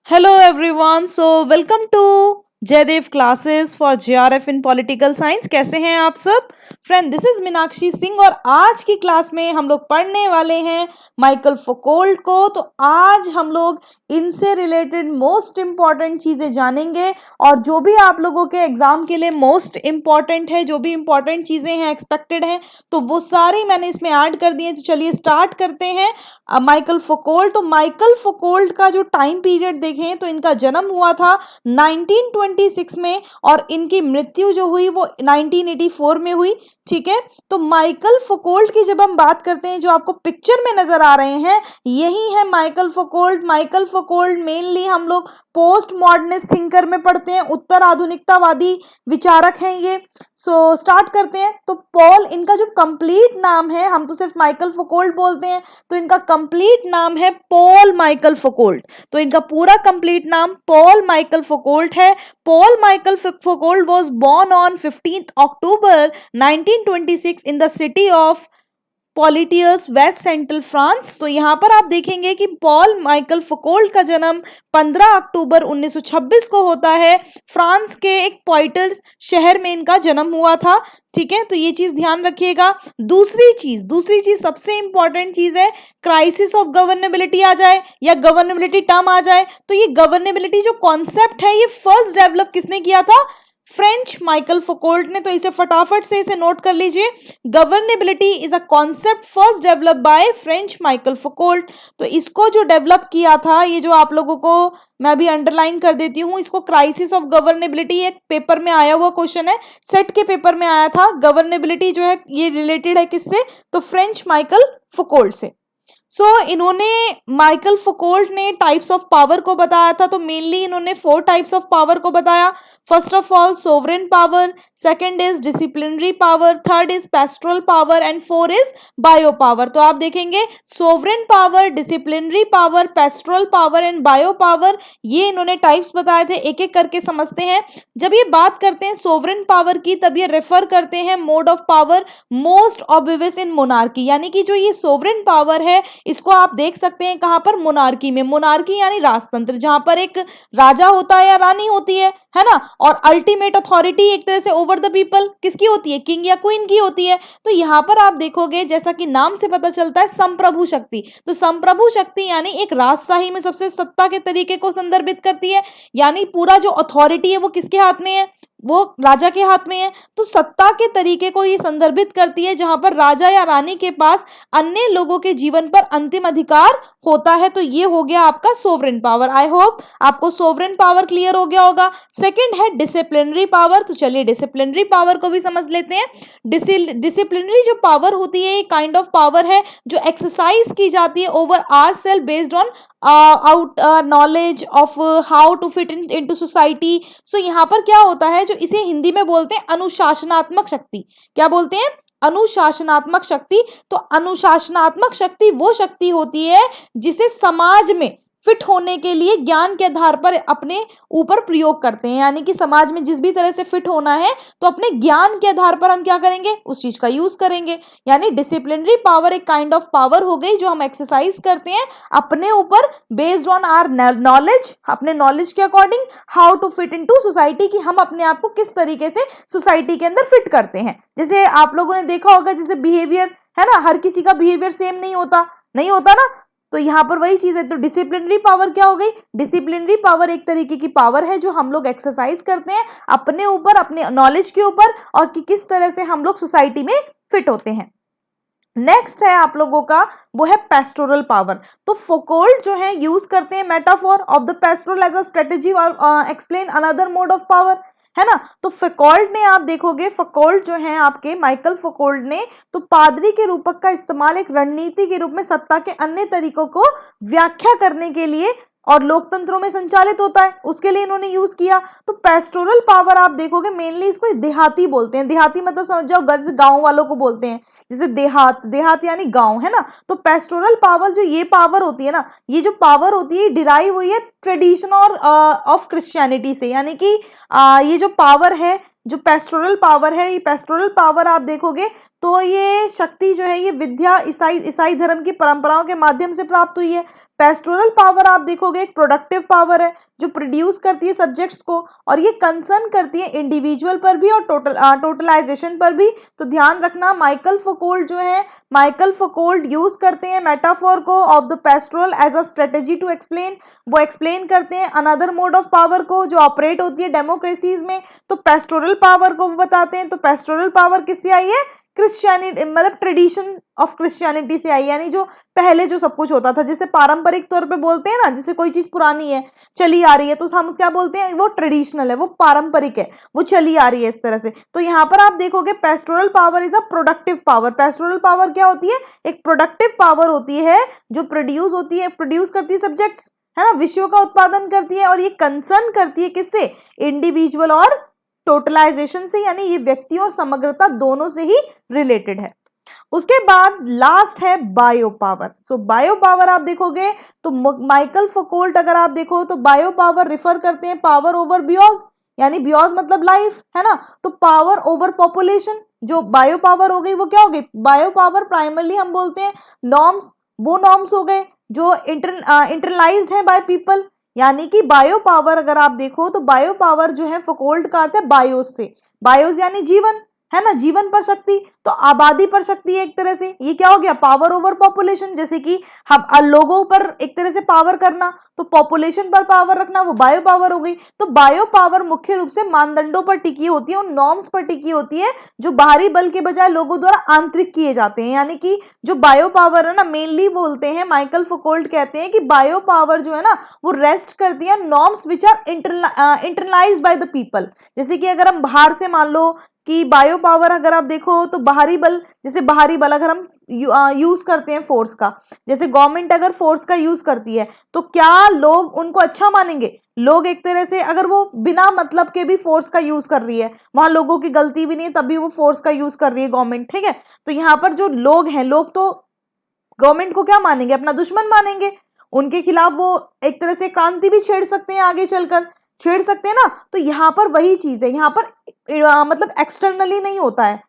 Hello everyone, so welcome to Jaidev classes for JRF in political science. कैसे हैं आप सब friend? This is Meenakshi Singh और आज की क्लास में हम लोग पढ़ने वाले हैं माइकल फौकॉल्ट को। तो आज हम लोग इनसे रिलेटेड मोस्ट इम्पॉर्टेंट चीज़ें जानेंगे और जो भी आप लोगों के एग्जाम के लिए मोस्ट इम्पॉर्टेंट है, जो भी इम्पॉर्टेंट चीज़ें हैं एक्सपेक्टेड हैं, तो वो सारी मैंने इसमें ऐड कर दी हैं। तो चलिए स्टार्ट करते हैं। माइकल फौकॉल्ट, तो माइकल फौकॉल्ट का जो टाइम पीरियड देखें तो इनका जन्म हुआ था 1926 में और इनकी मृत्यु जो हुई वो 1984 में हुई। ठीक है, तो माइकल फौकॉल्ट की जब हम बात करते हैं, जो आपको पिक्चर में नजर आ रहे हैं यही है Michael Foucault. Michael Foucault mainly हम लोग पोस्ट मॉडर्निस्ट थिंकर में पढ़ते हैं, उत्तर आधुनिकतावादी विचारक हैं ये। सो स्टार्ट करते हैं। तो पॉल, इनका जो कंप्लीट नाम है, हम तो सिर्फ माइकल फौकॉल्ट बोलते हैं, तो इनका कंप्लीट नाम है पॉल माइकल फौकॉल्ट। तो इनका पूरा कंप्लीट नाम पॉल माइकल फौकॉल्ट है। Paul Michael Foucault was born on 15th October 1926 in the city of Poitiers, west central France. तो यहाँ पर आप देखेंगे कि पॉल माइकल फौकॉल्ट का जन्म 15 अक्टूबर 1926 को होता है। फ्रांस के एक पॉइटर्स शहर में इनका जन्म हुआ था। ठीक है, तो ये चीज ध्यान रखिएगा। दूसरी चीज सबसे इंपॉर्टेंट चीज है, क्राइसिस ऑफ गवर्नेबिलिटी आ जाए या गवर्नेबिलिटी टर्म आ जाए, तो ये गवर्नेबिलिटी जो कॉन्सेप्ट है ये फर्स्ट डेवलप किसने किया था? फ्रेंच माइकल फौकॉल्ट ने। तो इसे फटाफट से इसे नोट कर लीजिए। Governability is a concept first develop by French Michel Foucault. तो इसको जो डेवलप किया था, ये जो आप लोगों को मैं भी अंडरलाइन कर देती हूँ, इसको क्राइसिस ऑफ गवर्नेबिलिटी, एक पेपर में आया हुआ क्वेश्चन है, सेट के पेपर में आया था। गवर्नेबिलिटी जो है ये रिलेटेड है किससे? तो फ्रेंच माइकल फौकॉल्ट से। इन्होंने माइकल फौकॉल्ट ने टाइप्स ऑफ पावर को बताया था। तो मेनली इन्होंने 4 टाइप्स ऑफ पावर को बताया। First of all sovereign power, second is disciplinary power, third is pastoral power and 4 is bio power. तो आप देखेंगे sovereign power, disciplinary power, pastoral power and bio power, ये इन्होंने टाइप्स बताए थे। एक एक करके समझते हैं। जब ये बात करते हैं सोवरेन पावर की, तब ये रेफर करते हैं mode of power most obvious in monarchy, यानी कि जो ये सोवरेन पावर है इसको आप देख सकते हैं कहां पर? मोनार्की में। मोनार्की यानी राजतंत्र, जहां पर एक राजा होता है या रानी होती है ना, और अल्टीमेट अथॉरिटी एक तरह से ओवर द पीपल किसकी होती है? किंग या क्वीन की होती है। तो यहां पर आप देखोगे, जैसा कि नाम से पता चलता है, संप्रभु शक्ति। तो संप्रभु शक्ति यानी एक राजशाही में सबसे सत्ता के तरीके को संदर्भित करती है, यानी पूरा जो अथॉरिटी है वो किसके हाथ में है? वो राजा के हाथ में है। तो सत्ता के तरीके को ये संदर्भित करती है, जहां पर राजा या रानी के पास अन्य लोगों के जीवन पर अंतिम अधिकार होता है। तो ये हो गया आपका सोवरेन पावर। आई होप आपको सोवरेन पावर क्लियर हो गया होगा। सेकंड है डिसिप्लिनरी पावर। तो चलिए डिसिप्लिनरी पावर को भी समझ लेते हैं। डिसिप्लिनरी जो पावर होती है, ये काइंड ऑफ पावर है जो एक्सरसाइज की जाती है over ourselves based on knowledge of how to fit into society. So यहाँ पर क्या होता है, जो इसे हिंदी में बोलते हैं अनुशासनात्मक शक्ति। क्या बोलते हैं? अनुशासनात्मक शक्ति। तो अनुशासनात्मक शक्ति वो शक्ति होती है जिसे समाज में फिट होने के लिए ज्ञान के आधार पर अपने ऊपर प्रयोग करते हैं, यानी कि समाज में जिस भी तरह से फिट होना है तो अपने ज्ञान के आधार पर हम क्या करेंगे? उस चीज का यूज करेंगे। यानी डिसिप्लिनरी पावर एक काइंड ऑफ पावर हो गई जो हम एक्सरसाइज करते हैं अपने ऊपर बेस्ड ऑन आवर नॉलेज, अपने नॉलेज के according, how to fit into society, कि हम अपने आप को किस तरीके से सोसाइटी के अंदर फिट करते हैं। जैसे आप लोगों ने देखा होगा, जैसे बिहेवियर है ना, हर किसी का बिहेवियर सेम नहीं होता ना। तो यहाँ पर वही चीज है। तो डिसिप्लिनरी पावर क्या हो गई? डिसिप्लिनरी पावर एक तरीके की पावर है जो हम लोग एक्सरसाइज करते हैं अपने ऊपर, अपने नॉलेज के ऊपर, और कि किस तरह से हम लोग सोसाइटी में फिट होते हैं। नेक्स्ट है आप लोगों का, वो है पेस्टोरल पावर। तो फौकॉल्ट जो है यूज करते हैं metaphor of the pastoral as a strategy और explain another mode of power, है ना। तो फौकॉल्ट ने, आप देखोगे फौकॉल्ट जो है आपके माइकल फौकॉल्ट ने, तो पादरी के रूपक का इस्तेमाल एक रणनीति के रूप में सत्ता के अन्य तरीकों को व्याख्या करने के लिए और लोकतंत्रों में संचालित होता है, उसके लिए इन्होंने यूज किया। तो पेस्टोरल पावर आप देखोगे मेनली इसको देहाती बोलते हैं। देहाती मतलब समझ जाओ, गांव वालों को बोलते हैं, जैसे देहात यानी गांव, है ना। तो पेस्टोरल पावर जो ये पावर होती है ना, ये जो पावर होती है डिराइव हुई है ट्रेडिशन और ऑफ क्रिश्चियनिटी से, यानी कि ये जो पावर है, जो पेस्टोरल पावर है, ये पेस्टोरल पावर आप देखोगे तो ये शक्ति जो है ये विद्या ईसाई धर्म की परंपराओं के माध्यम से प्राप्त हुई है। पेस्टोरल पावर आप देखोगे एक प्रोडक्टिव पावर है जो प्रोड्यूस करती है सब्जेक्ट्स को, और ये कंसर्न करती है इंडिविजुअल पर भी और टोटलाइजेशन पर भी। तो ध्यान रखना, माइकल फुकोल्ट जो है, माइकल फुकोल्ट यूज करते हैं मेटाफोर को of the pastoral as a strategy to explain, वो एक्सप्लेन करते हैं अनदर मोड ऑफ पावर को जो ऑपरेट होती है डेमोक्रेसीज में, तो पेस्टोरल पावर को वो बताते हैं। तो पेस्टोरल पावर किससे आई है? क्रिश्चियनिटी, मतलब ट्रेडिशन ऑफ क्रिश्चियनिटी से आई, यानी जो पहले जो सब कुछ होता था, जिसे पारंपरिक तौर पे बोलते हैं ना, जैसे कोई चीज पुरानी है चली आ रही है तो हम क्या बोलते हैं, वो ट्रेडिशनल है, वो पारंपरिक है, वो चली आ रही है इस तरह से। तो यहाँ पर आप देखोगे pastoral power is a productive power. Pastoral power क्या होती है? एक प्रोडक्टिव पावर होती है जो प्रोड्यूस होती है, प्रोड्यूस करती है सब्जेक्ट्स, है ना, विषयों का उत्पादन करती है, और ये कंसर्न करती है किससे? इंडिविजुअल और टोटलाइजेशन से, यानी ये व्यक्ति और समग्रता दोनों से ही रिलेटेड है। उसके बाद लास्ट है बायो पावर। सो बायो पावर आप देखोगे तो माइकल फुकोल्ट अगर आप देखो तो बायो पावर रिफर करते हैं पावर ओवर बियोज, यानी बियोज मतलब लाइफ, है ना, तो पावर ओवर पॉपुलेशन। जो बायो पावर हो गई वो क्या हो गई? बायो पावर प्राइमरली हम बोलते हैं नॉर्म्स, वो नॉर्म्स हो गए जो इंटरलाइज्ड है बाय पीपल, यानी कि बायो पावर अगर आप देखो तो बायो पावर जो है फुकोल्ट का अर्थ है बायोस से, बायोस यानी जीवन, है ना, जीवन पर शक्ति, तो आबादी पर शक्ति है एक तरह से। ये क्या हो गया? पावर ओवर पॉपुलेशन, जैसे कि हम लोगों पर एक तरह से पावर करना, तो पॉपुलेशन पर पावर रखना, वो बायो पावर हो गई। तो बायो पावर मुख्य रूप से मानदंडों पर टिकी होती है, उन नॉर्म्स पर टिकी होती है जो बाहरी बल के बजाय लोगों द्वारा आंतरिक किए जाते हैं। यानी कि जो बायो पावर है ना, मेनली बोलते हैं, माइकल फुकोल्ट कहते हैं कि बायो पावर जो है ना वो रेस्ट करती है norms which are internalised by the people. जैसे कि अगर हम बाहर से मान लो कि बायो पावर अगर आप देखो तो बाहरी बल, जैसे बाहरी बल अगर हम यूज करते हैं फोर्स का, जैसे गवर्नमेंट अगर फोर्स का यूज करती है तो क्या लोग उनको अच्छा मानेंगे? लोग एक तरह से, अगर वो बिना मतलब के भी फोर्स का यूज कर रही है, वहां लोगों की गलती भी नहीं है, तभी वो फोर्स का यूज कर रही है गवर्नमेंट, ठीक है, तो यहाँ पर जो लोग हैं, लोग तो गवर्नमेंट को क्या मानेंगे? अपना दुश्मन मानेंगे, उनके खिलाफ वो एक तरह से क्रांति भी छेड़ सकते हैं, आगे चलकर छेड़ सकते हैं ना। तो यहाँ पर वही चीज है, यहाँ पर मतलब एक्सटर्नली नहीं होता है,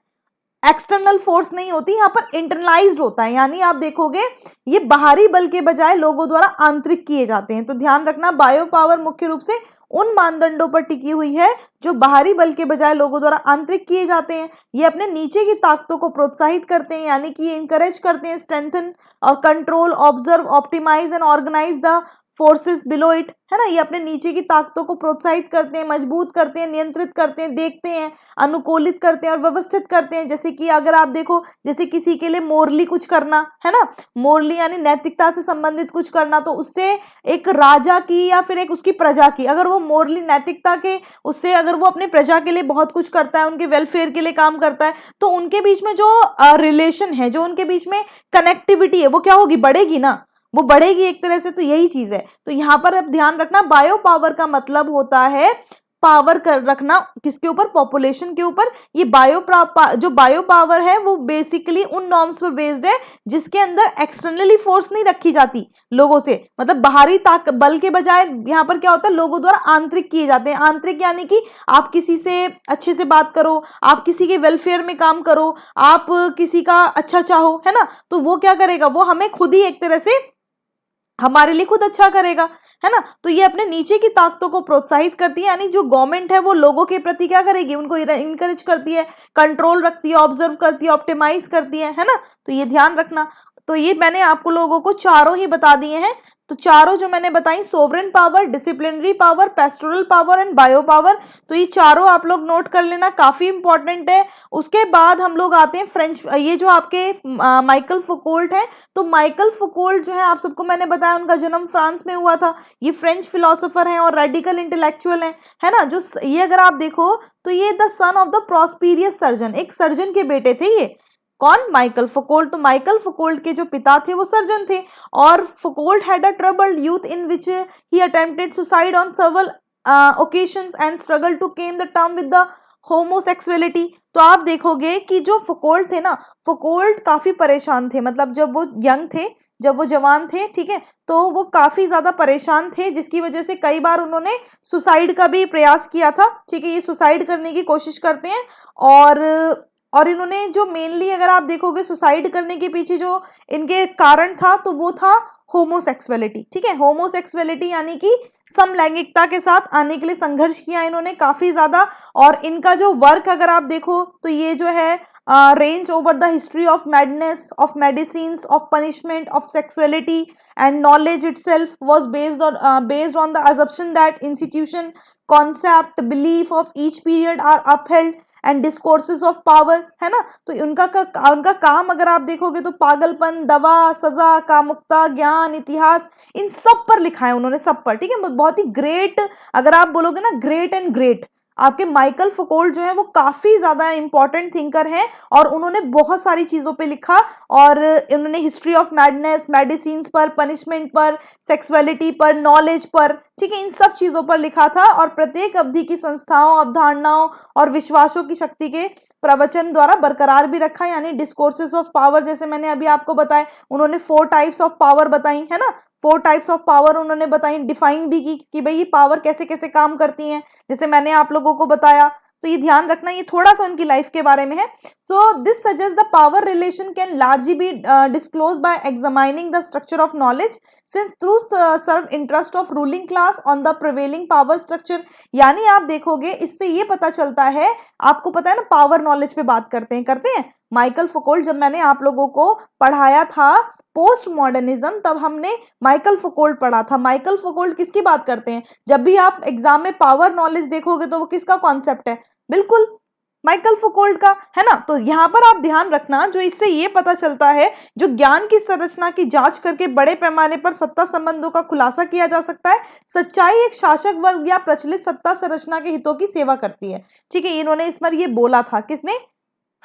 एक्सटर्नल फोर्स नहीं होती, यहाँ पर इंटरनलाइज्ड होता है, यानी आप देखोगे ये बाहरी बल के बजाय लोगों द्वारा आंतरिक किए जाते हैं। तो ध्यान रखना, बायो पावर मुख्य रूप से उन मानदंडों पर टिकी हुई है जो बाहरी बल के बजाय लोगों द्वारा आंतरिक किए जाते हैं। ये अपने नीचे की ताकतों को प्रोत्साहित करते हैं, यानी कि ये इंकरेज करते हैं, स्ट्रेंथन और control, observe, optimize and organize the forces below it, है ना, ये अपने नीचे की ताकतों को प्रोत्साहित करते हैं, मजबूत करते हैं, नियंत्रित करते हैं, देखते हैं, अनुकूलित करते हैं और व्यवस्थित करते हैं। जैसे कि अगर आप देखो, जैसे किसी के लिए मोरली कुछ करना, है ना, मोरली यानी नैतिकता से संबंधित कुछ करना, तो उससे एक राजा की या फिर एक उसकी प्रजा की, अगर वो मोरली नैतिकता के उससे अगर वो अपने प्रजा के लिए बहुत कुछ करता है, उनके वेलफेयर के लिए काम करता है, तो उनके बीच में जो रिलेशन है, जो उनके बीच में कनेक्टिविटी है, वो क्या होगी? बढ़ेगी ना, वो बढ़ेगी एक तरह से। तो यही चीज है। तो यहाँ पर अब ध्यान रखना, बायो पावर का मतलब होता है पावर कर रखना किसके ऊपर? पॉपुलेशन के ऊपर। ये जो बायो पावर है वो बेसिकली उन नॉर्म्स पर बेस्ड है जिसके अंदर एक्सटर्नली फोर्स नहीं रखी जाती लोगों से, मतलब बाहरी बल के बजाय यहाँ पर क्या होता है? लोगों द्वारा आंतरिक किए जाते हैं। आंतरिक यानी कि आप किसी से अच्छे से बात करो, आप किसी के वेलफेयर में काम करो, आप किसी का अच्छा चाहो, है ना, तो वो क्या करेगा? वो हमें खुद ही एक तरह से हमारे लिए खुद अच्छा करेगा, है ना। तो ये अपने नीचे की ताकतों को प्रोत्साहित करती है, यानी जो गवर्नमेंट है वो लोगों के प्रति क्या करेगी? उनको इनकरेज करती है, कंट्रोल रखती है, ऑब्जर्व करती है, ऑप्टिमाइज करती है ना। तो ये ध्यान रखना। तो ये मैंने आपको लोगों को चारों ही बता दिए हैं। तो चारों जो मैंने बताई, sovereign power, disciplinary power, pastoral power and bio power, तो ये चारों आप लोग नोट कर लेना, काफी इंपॉर्टेंट है। उसके बाद हम लोग आते हैं फ्रेंच, ये जो आपके माइकल फुकोल्ट है, तो माइकल फुकोल्ट जो है आप सबको मैंने बताया उनका जन्म फ्रांस में हुआ था। ये फ्रेंच फिलोसोफर हैं और रेडिकल इंटेलेक्चुअल हैं, है ना। जो ये अगर आप देखो तो ये the son of the prosperous surgeon, एक सर्जन के बेटे थे ये। कौन? माइकल फुकोल्ट। तो माइकल फुकोल्ट के जो पिता थे वो सर्जन थे, और Foucault had a troubled youth in which he attempted suicide on several occasions and struggle to came the term with the homosexuality. तो आप देखोगे कि जो फुकोल्ट थे ना, फुकोल्ट काफी परेशान थे, मतलब जब वो यंग थे, जब वो जवान थे, ठीक है, तो वो काफी ज्यादा परेशान थे, जिसकी वजह से कई बार उन्होंने सुसाइड का भी प्रयास किया था, ठीक है। ये सुसाइड करने की कोशिश करते हैं और और इन्होंने जो मेनली अगर आप देखोगे सुसाइड करने के पीछे जो इनके कारण था तो वो था होमोसेक्सुअलिटी। ठीक है, होमोसेक्सुअलिटी यानी कि समलैंगिकता के साथ आने के लिए संघर्ष किया इन्होंने काफी ज्यादा। और इनका जो वर्क अगर आप देखो तो ये जो है range over the history of madness, of medicines, of punishment, of sexuality and knowledge itself was based on the assumption that institution, concept, belief of each period are upheld and discourses of power, है ना। तो उनका काम अगर आप देखोगे तो पागलपन, दवा, सजा, कामुकता, ज्ञान, इतिहास, इन सब पर लिखा है उन्होंने, सब पर। ठीक है, बहुत ही ग्रेट, अगर आप बोलोगे ना ग्रेट एंड ग्रेट, आपके माइकल फुकोल्ट जो है वो काफी ज्यादा इंपॉर्टेंट थिंकर हैं और उन्होंने बहुत सारी चीजों पे लिखा। और उन्होंने हिस्ट्री ऑफ मैडनेस, मेडिसिन्स पर, पनिशमेंट पर, सेक्सुअलिटी पर, नॉलेज पर, ठीक है, इन सब चीजों पर लिखा था। और प्रत्येक अवधि की संस्थाओं, अवधारणाओं और विश्वासों की शक्ति के प्रवचन द्वारा बरकरार भी रखा, यानी डिस्कोर्सेस ऑफ पावर, जैसे मैंने अभी आपको बताया, उन्होंने 4 टाइप्स ऑफ पावर बताई, है ना। 4 टाइप्स ऑफ पावर उन्होंने बताई, डिफाइन भी की कि भाई ये पावर कैसे कैसे काम करती हैं, जैसे मैंने आप लोगों को बताया। तो ये ध्यान रखना, ये थोड़ा सा उनकी लाइफ के बारे में है। So this suggest the power relation can largely be disclose by examining the structure of knowledge since truth serve interest of ruling class on the prevailing power structure. यानी आप देखोगे इससे ये पता चलता है, आपको पता है ना पावर नॉलेज पे बात करते हैं माइकल फुकोल्ट। जब मैंने आप लोगों को पढ़ाया था पोस्ट मॉडर्निज्म, तब हमने माइकल फुकोल्ट पढ़ा था। माइकल फुकोल्ट किसकी बात करते हैं? जब भी आप एग्जाम में पावर नॉलेज देखोगे तो वो किसका कॉन्सेप्ट है? बिल्कुल माइकल फुकोल्ट का, है ना। तो यहाँ पर आप ध्यान रखना, जो इससे ये पता चलता है, जो ज्ञान की संरचना की जांच करके बड़े पैमाने पर सत्ता संबंधों का खुलासा किया जा सकता है। सच्चाई एक शासक वर्ग या प्रचलित सत्ता संरचना के हितों की सेवा करती है। ठीक है, इन्होंने इस पर ये बोला था, किसने?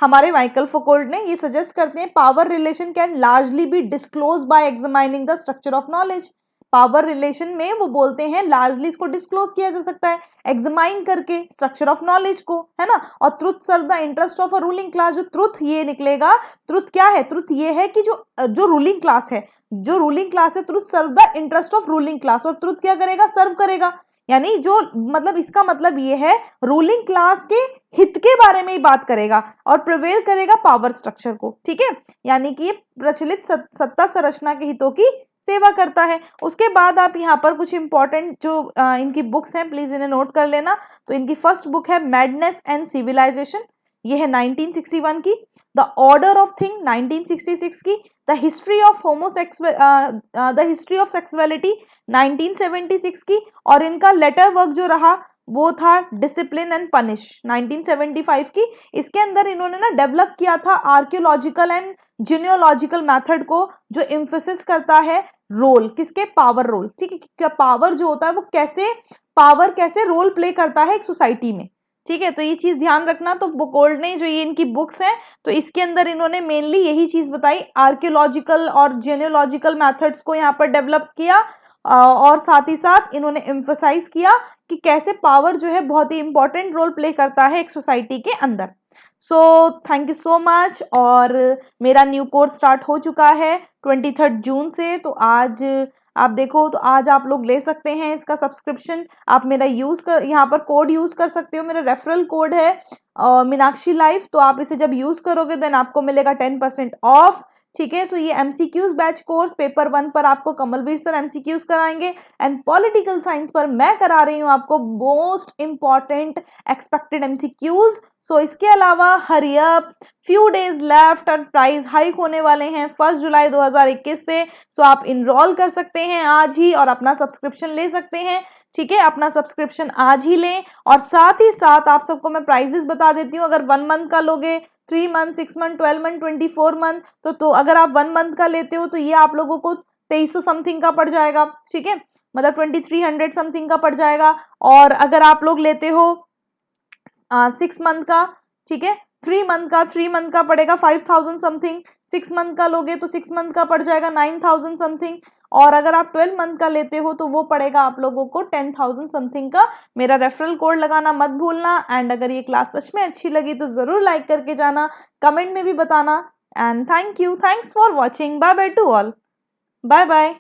हमारे माइकल फुकोल्ट ने। ये सजेस्ट करते हैं power relation can largely be disclose by examining the structure of knowledge. Power relation में वो बोलते हैं लार्जली इसको डिस्क्लोज किया जा सकता है एग्जामाइन करके स्ट्रक्चर ऑफ नॉलेज को, है ना। और truth serve the interest of a ruling class, जो ट्रुथ ये निकलेगा, ट्रुथ क्या है? ट्रुथ ये है कि जो रूलिंग क्लास है, जो रूलिंग क्लास है, truth serve the interest of ruling class. और ट्रुथ क्या करेगा? सर्व करेगा। यानी जो मतलब इसका मतलब ये है रूलिंग क्लास के हित के बारे में ही बात करेगा और प्रिवेल करेगा पावर स्ट्रक्चर को। ठीक है, यानी कि ये प्रचलित सत्ता संरचना के हितों की सेवा करता है। उसके बाद आप यहाँ पर कुछ इंपॉर्टेंट जो इनकी बुक्स हैं, प्लीज इन्हें नोट कर लेना। तो इनकी फर्स्ट बुक है मैडनेस एंड सिविलाइजेशन, ये है 1961 की। द ऑर्डर ऑफ थिंग 1966 की। द हिस्ट्री ऑफ सेक्सुअलिटी 1976 की। और इनका लेटर वर्क जो रहा वो था डिसिप्लिन एंड पनिश 1975 की। इसके अंदर इन्होंने ना डेवलप किया था आर्कियोलॉजिकल एंड जीनियोलॉजिकल मेथड को, जो एम्फेसिस करता है रोल, किसके? Power role. ठीक है, क्या पावर जो होता है वो कैसे रोल प्ले करता है एक सोसाइटी में। ठीक है, तो ये चीज ध्यान रखना। तो फुकोल्ट ने जो ये इनकी बुक्स हैं, तो इसके अंदर इन्होंने मेनली यही चीज बताई, आर्कियोलॉजिकल और जीनियोलॉजिकल मेथड्स को यहाँ पर डेवलप किया। और साथ ही साथ इन्होंने एम्फसाइज किया कि कैसे पावर जो है बहुत ही इंपॉर्टेंट रोल प्ले करता है एक सोसाइटी के अंदर। So thank you so much. और मेरा न्यू कोर्स स्टार्ट हो चुका है 23 जून से। तो आज आप देखो, तो आज आप लोग ले सकते हैं इसका सब्सक्रिप्शन। आप मेरा यहाँ पर कोड यूज कर सकते हो, मेरा रेफरल कोड है मीनाक्षी लाइफ। तो आप इसे जब यूज करोगे देन आपको मिलेगा 10% ऑफ। ठीक है, सो ये एमसीक्यूज बैच कोर्स पेपर 1 पर आपको कमलवीर सर एमसीक्यूज कराएंगे एंड पॉलिटिकल साइंस पर मैं करा रही हूँ आपको मोस्ट इंपॉर्टेंट एक्सपेक्टेड एमसीक्यूज। सो इसके अलावा hurry up, few days left और प्राइस हाइक होने वाले हैं 1 जुलाई 2021 से। सो आप इनरोल कर सकते हैं आज ही और अपना सब्सक्रिप्शन ले सकते हैं। ठीक है, अपना सब्सक्रिप्शन आज ही लें। और साथ ही साथ आप सबको मैं प्राइजेस बता देती हूँ। अगर 1 मंथ का लोगे, 3 मंथ, 6 मंथ, 12 मंथ, 24 मंथ, तो अगर आप 1 मंथ का लेते हो तो ये आप लोगों को 2300 समथिंग का पड़ जाएगा। ठीक है, मतलब 2300 समथिंग का पड़ जाएगा। और अगर आप लोग लेते हो 6 मंथ का, ठीक है, 3 मंथ का पड़ेगा 5000 समथिंग। 6 मंथ का लोगे तो 6 मंथ का पड़ जाएगा 9000 समथिंग। और अगर आप 12 मंथ का लेते हो तो वो पड़ेगा आप लोगों को 10,000 समथिंग का। मेरा रेफरल कोड लगाना मत भूलना। एंड अगर ये क्लास सच में अच्छी लगी तो जरूर लाइक करके जाना, कमेंट में भी बताना। And thank you, thanks for watching, bye bye to all, bye bye.